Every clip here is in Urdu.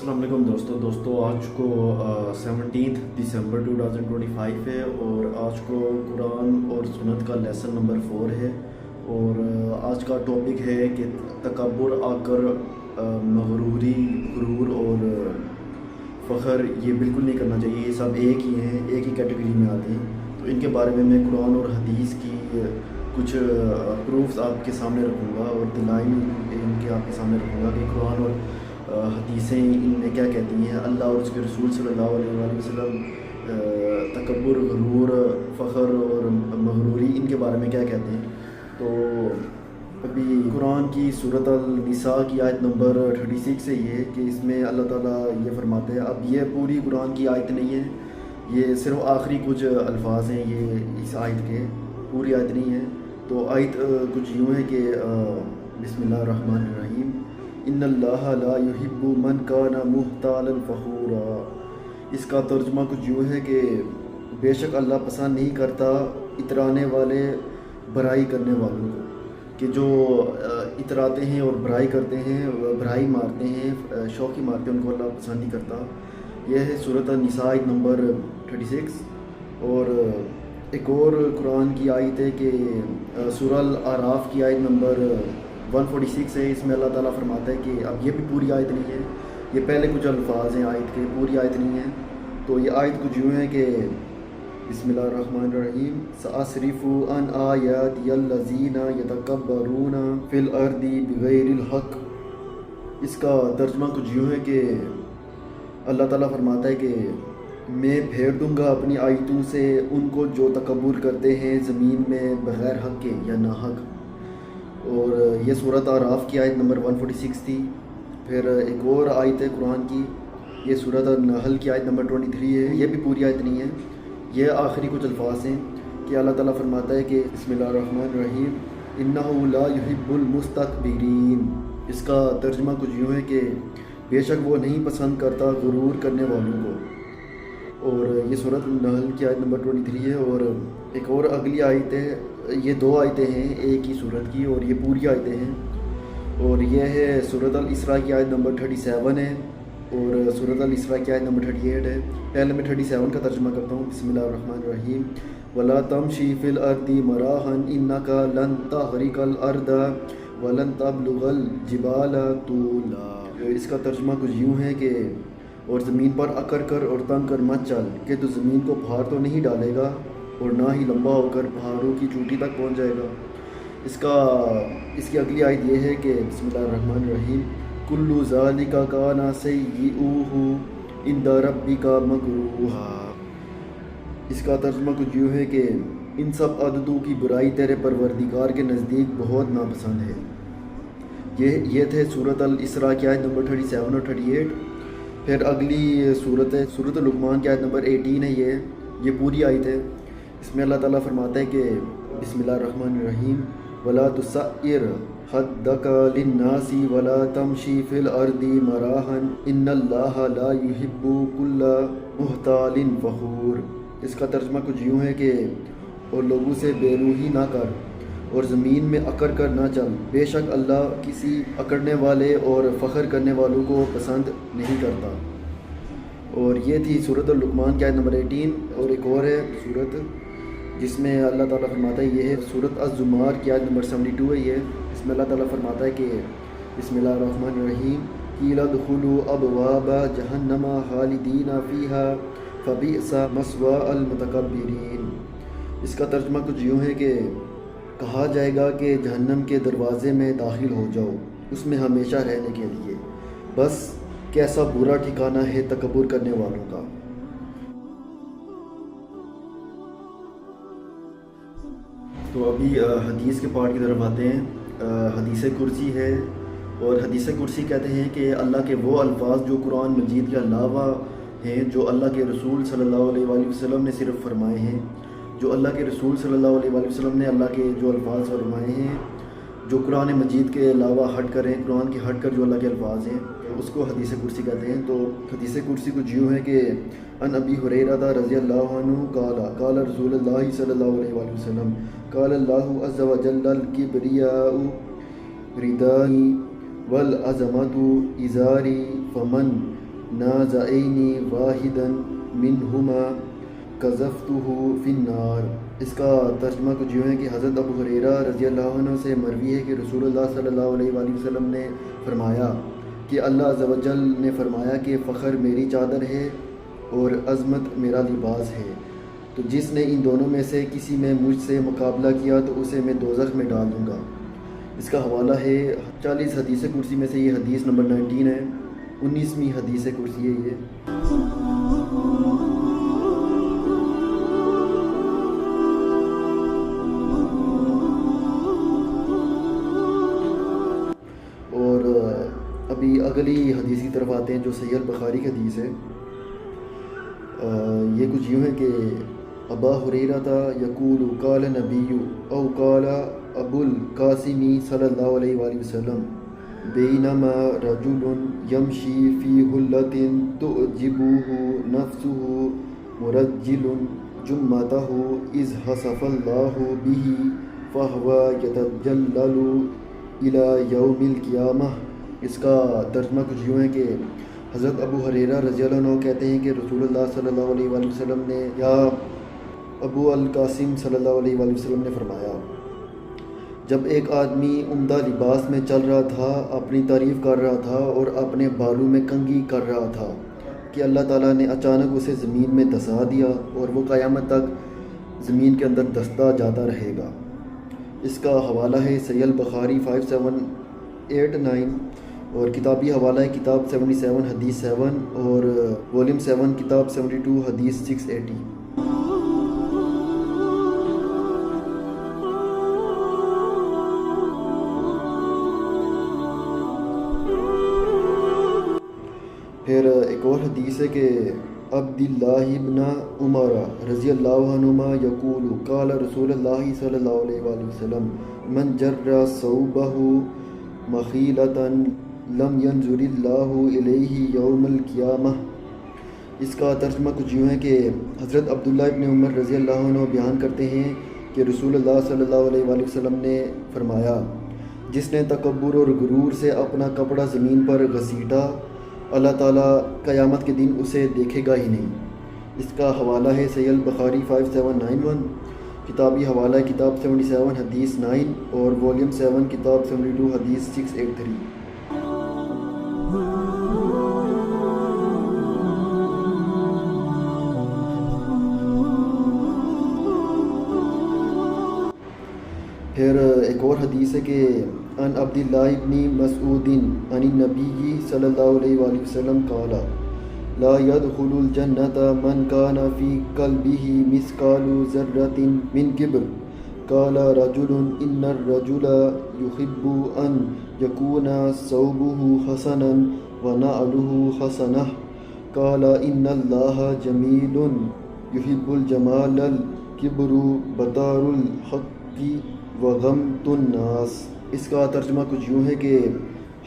السلام علیکم دوستوں آج کو 17 دسمبر 2025 ہے اور آج کو قرآن اور سنت کا لیسن نمبر 4 ہے اور آج کا ٹاپک ہے کہ تکبر آ کر مغروری غرور اور فخر یہ بالکل نہیں کرنا چاہیے. یہ سب ایک ہی ہیں, ایک ہی کیٹیگری میں آتے ہیں. تو ان کے بارے میں قرآن اور حدیث کی کچھ پروفس آپ کے سامنے رکھوں گا اور دلائل ان کے آپ کے سامنے رکھوں گا کہ قرآن اور حدیثیں ان میں کیا کہتی ہیں. اللہ اور اس کے رسول صلی اللہ علیہ وآلہ وسلم تکبر, غرور, فخر اور مغروری ان کے بارے میں کیا کہتے ہیں. تو ابھی قرآن کی سورۃ النساء کی آیت نمبر 36 ہے یہ کہ اس میں اللہ تعالیٰ یہ فرماتے ہیں. اب یہ پوری قرآن کی آیت نہیں ہے, یہ صرف آخری کچھ الفاظ ہیں یہ اس آیت کے, پوری آیت نہیں ہے. تو آیت کچھ یوں ہے کہ بسم اللہ الرحمن الرحیم ان اللہ لا یحب من کان مختالا فخورا. اس کا ترجمہ کچھ یوں ہے کہ بے شک اللہ پسند نہیں کرتا اترانے والے, برائی کرنے والوں کو, کہ جو اتراتے ہیں اور برائی کرتے ہیں, برائی مارتے ہیں, شوقی مارتے ہیں, ان کو اللہ پسند نہیں کرتا. یہ ہے سورۃ النساء آیت نمبر 36. اور ایک اور قرآن کی آیت ہے کہ سورہ الاعراف کی آیت نمبر 146 ہے. اس میں اللہ تعالیٰ فرماتا ہے کہ اب یہ بھی پوری آیت نہیں ہے, یہ پہلے کچھ الفاظ ہیں آیت کے, پوری آیت نہیں ہے. تو یہ آیت کچھ یوں ہے کہ بسم اللہ الرحمن الرحیم سأصرف عن آیاتی الذین یتکبرون فی الارض بغیر الحق. اس کا ترجمہ کچھ یوں ہے کہ اللہ تعالیٰ فرماتا ہے کہ میں پھیر دوں گا اپنی آیتوں سے ان کو جو تکبر کرتے ہیں زمین میں بغیر حق کے یا ناحق. اور یہ سورۃ اعراف کی آیت نمبر 146 تھی. پھر ایک اور آیت ہے قرآن کی, یہ سورۃ النحل کی آیت نمبر 23 ہے. یہ بھی پوری آیت نہیں ہے, یہ آخری کچھ الفاظ ہیں کہ اللہ تعالیٰ فرماتا ہے کہ بسم اللہ الرحمن الرحیم انہ لا یحب المستکبرین. اس کا ترجمہ کچھ یوں ہے کہ بے شک وہ نہیں پسند کرتا غرور کرنے والوں کو. اور یہ سورۃ النحل کی آیت نمبر 23 ہے. اور ایک اور اگلی آیت ہے, یہ دو آیتیں ہیں ایک ہی سورت کی اور یہ پوری آیتیں ہیں. اور یہ ہے سورۃ الاسراء کی آیت نمبر 37 ہے اور سورۃ الاسراء کی آیت نمبر 38 ہے. پہلے میں 37 کا ترجمہ کرتا ہوں. بسم اللہ الرحمن الرحیم وَلَا تَمْشِي فِي الْأَرْضِ مَرَاحًا إِنَّكَ لَن تَخْرِقَ الْأَرْضَ وَلَن تَبْلُغَ الْجِبَالَ طُولًا. اس کا ترجمہ کچھ یوں ہے کہ اور زمین پر اکڑ کر اور تنگ کر مت چل کہ تو زمین کو پھاڑ تو نہیں ڈالے گا اور نہ ہی لمبا ہو کر پہاڑوں کی چوٹی تک پہنچ جائے گا. اس کی اگلی آیت یہ ہے کہ بسم اللہ الرحمن الرحیم کل ذالک کان سیئؤہ عند ربک مکروہا. اس کا ترجمہ کچھ یوں ہے کہ ان سب عادتوں کی برائی تیرے پروردگار کے نزدیک بہت ناپسند ہے. یہ تھے سورۃ الاسراء کی آیت نمبر 37 اور 38. پھر اگلی صورت ہے سورۃ لقمان کی آیت نمبر 18 ہے. یہ پوری آیت ہے. اس میں اللہ تعالیٰ فرماتا ہے کہ بسم اللہ الرحمن الرحیم وَلَا تُسَعِّرْ خَدَّكَ لِلنَّاسِ وَلَا تَمْشِي فِي الْأَرْضِ مَرَاحًا إِنَّ اللَّهَ لَا يُحِبُّ كُلَّ مُخْتَالٍ فَخُورٍ. اس کا ترجمہ کچھ یوں ہے کہ اور لوگوں سے بے روحی نہ کر اور زمین میں اکڑ کر نہ چل, بے شک اللہ کسی اکڑنے والے اور فخر کرنے والوں کو پسند نہیں کرتا. اور یہ تھی سورۃ اللقمان کی آیت نمبر 18. اور ایک اور ہے سورت جس میں اللہ تعالیٰ فرماتا ہے, یہ ہے سورۃ الزمار کی آیت نمبر 72 ہے. اس میں اللہ تعالیٰ فرماتا ہے کہ بسم اللہ الرحمن الرحیم قیل ادخلوا ابواب جہنم خالدین فیہا فبئس مثوی المتکبرین. اس کا ترجمہ کچھ یوں ہے کہ کہا جائے گا کہ جہنم کے دروازے میں داخل ہو جاؤ اس میں ہمیشہ رہنے کے لیے, بس کیسا برا ٹھکانہ ہے تکبر کرنے والوں کا. تو ابھی حدیث کے پارٹ کی طرف آتے ہیں. حدیث کرسی ہے اور حدیث کرسی کہتے ہیں کہ اللہ کے وہ الفاظ جو قرآن مجید کے علاوہ ہیں, جو اللہ کے رسول صلی اللہ علیہ وآلہ وسلم نے صرف فرمائے ہیں, جو اللہ کے رسول صلی اللہ علیہ وآلہ وسلم نے اللہ کے جو الفاظ فرمائے ہیں, جو قرآن مجید کے علاوہ ہٹ کر ہیں, قرآن کے ہٹ کر جو اللہ کے الفاظ ہیں, اس کو حدیث کرسی کہتے ہیں. تو حدیث کرسی کچھ یوں ہے کہ ان ابی ہریرہ رضی اللہ عنہ قال رسول اللہ صلی اللہ علیہ وآلہ وسلم قال اللہ عز وجل الکبریاء ردائی والعظمت ازاری فمن نازعینی واحدا منہما قذفتہ فی النار۔ اس کا ترجمہ کچھ یوں ہے کہ حضرت ابو ہریرہ رضی اللہ عنہ سے مروی ہے کہ رسول اللہ صلی اللہ علیہ وآلہ وسلم نے فرمایا کہ اللہ عز و جل نے فرمایا کہ فخر میری چادر ہے اور عظمت میرا لباس ہے، تو جس نے ان دونوں میں سے کسی میں مجھ سے مقابلہ کیا تو اسے میں دوزخ میں ڈال دوں گا۔ اس کا حوالہ ہے 40 حدیث کرسی میں سے یہ حدیث نمبر 19 ہے، 19ویں حدیث کرسی ہے یہ۔ اور ابھی اگلی حدیث کی طرف آتے ہیں جو صحیح البخاری کی حدیث ہے۔ یہ کچھ یوں ہے کہ ابا ہریرہ یقول قال نبی او قال ابو القاسم صلی اللہ علیہ وآلہ وسلم بینما رجل یمشی فی حلۃ تعجبہ نفسہ مرجل جمتہ اذ حصف اللہ بہ فہو یتجلل الی یوم القیامہ۔ اس کا ترجمہ کچھ یوں ہے کہ حضرت ابو ہریرہ رضی اللہ عنہ کہتے ہیں کہ رسول اللہ صلی اللہ علیہ وآلہ وسلم نے یا ابو القاسم صلی اللہ علیہ وآلہ وسلم نے فرمایا، جب ایک آدمی عمدہ لباس میں چل رہا تھا، اپنی تعریف کر رہا تھا اور اپنے بالوں میں کنگھی کر رہا تھا کہ اللہ تعالیٰ نے اچانک اسے زمین میں دھسا دیا اور وہ قیامت تک زمین کے اندر دھستا جاتا رہے گا۔ اس کا حوالہ ہے صحیح البخاری 5789 اور کتابی حوالہ ہے کتاب 77 حدیث 7 اور والیوم 7 کتاب 72 حدیث 680۔ پھر ایک اور حدیث ہے کہ عبداللہ ابن عمر رضی اللہ عنہما یقول قال رسول اللہ صلی اللہ علیہ وآلہ وسلم من جر ثوبہ مخیلۃ لم ینظر اللہ الیہ یوم القیامہ۔ اس کا ترجمہ کچھ یوں ہے کہ حضرت عبداللہ ابن عمر رضی اللہ عنہ بیان کرتے ہیں کہ رسول اللہ صلی اللہ علیہ وآلہ وسلم نے فرمایا، جس نے تکبر اور غرور سے اپنا کپڑا زمین پر گھسیٹا، اللہ تعالیٰ قیامت کے دن اسے دیکھے گا ہی نہیں۔ اس کا حوالہ ہے صحیح البخاری 5791، کتابی حوالہ ہے کتاب 77 حدیث 9 اور والیوم 7 کتاب 72 حدیث 683۔ پھر ایک اور حدیث ہے کہ عن عبداللہ ابن مسعود عن النبی صلی اللہ علیہ وآلہ وسلم قال لا يدخل الجنة من كان في قلبه مثقال ذرة من كبر۔ قال رجل إن الرجل يحب أن يكون ثوبه حسنا ونعله حسنة۔ قال إن الله جميل يحب الجمال الكبر بطار الحق وغمط الناس۔ اس کا ترجمہ کچھ یوں ہے کہ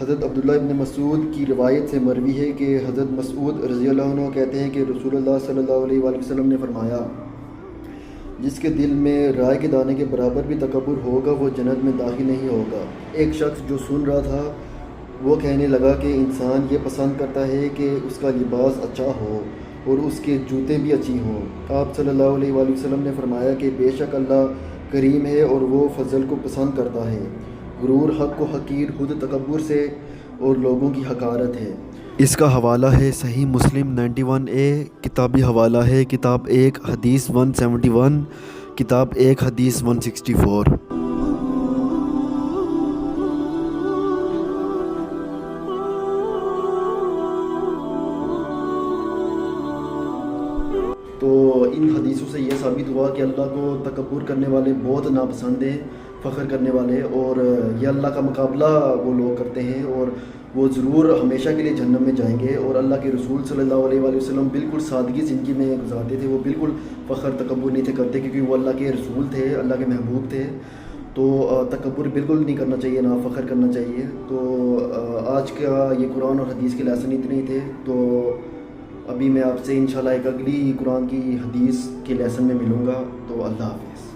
حضرت عبداللہ ابن مسعود کی روایت سے مروی ہے کہ حضرت مسعود رضی اللہ عنہ کہتے ہیں کہ رسول اللہ صلی اللہ علیہ وآلہ وسلم نے فرمایا، جس کے دل میں رائے کے دانے کے برابر بھی تکبر ہوگا وہ جنت میں داخل نہیں ہوگا۔ ایک شخص جو سن رہا تھا وہ کہنے لگا کہ انسان یہ پسند کرتا ہے کہ اس کا لباس اچھا ہو اور اس کے جوتے بھی اچھی ہوں۔ آپ صلی اللہ علیہ وآلہ وسلم نے فرمایا کہ بے شک اللہ کریم ہے اور وہ فضل کو پسند کرتا ہے، غرور حق کو حقیر خود تکبر سے اور لوگوں کی حقارت ہے۔ اس کا حوالہ ہے صحیح مسلم 91A، کتابی حوالہ ہے کتاب 1 حدیث 171، کتاب 1 حدیث 164۔ تو ان حدیثوں سے یہ ثابت ہوا کہ اللہ کو تکبر کرنے والے بہت ناپسند ہیں، فخر کرنے والے، اور یہ اللہ کا مقابلہ وہ لوگ کرتے ہیں اور وہ ضرور ہمیشہ کے لیے جہنم میں جائیں گے۔ اور اللہ کے رسول صلی اللہ علیہ وآلہ وسلم بالکل سادگی زندگی میں گزارتے تھے، وہ بالکل فخر تکبر نہیں تھے کرتے کیونکہ وہ اللہ کے رسول تھے، اللہ کے محبوب تھے۔ تو تکبر بالکل نہیں کرنا چاہیے، نہ فخر کرنا چاہیے۔ تو آج کا یہ قرآن اور حدیث کے لیسن اتنے ہی تھے۔ تو ابھی میں آپ سے انشاءاللہ ایک اگلی قرآن کی حدیث کے لیسن میں ملوں گا۔ تو اللہ حافظ۔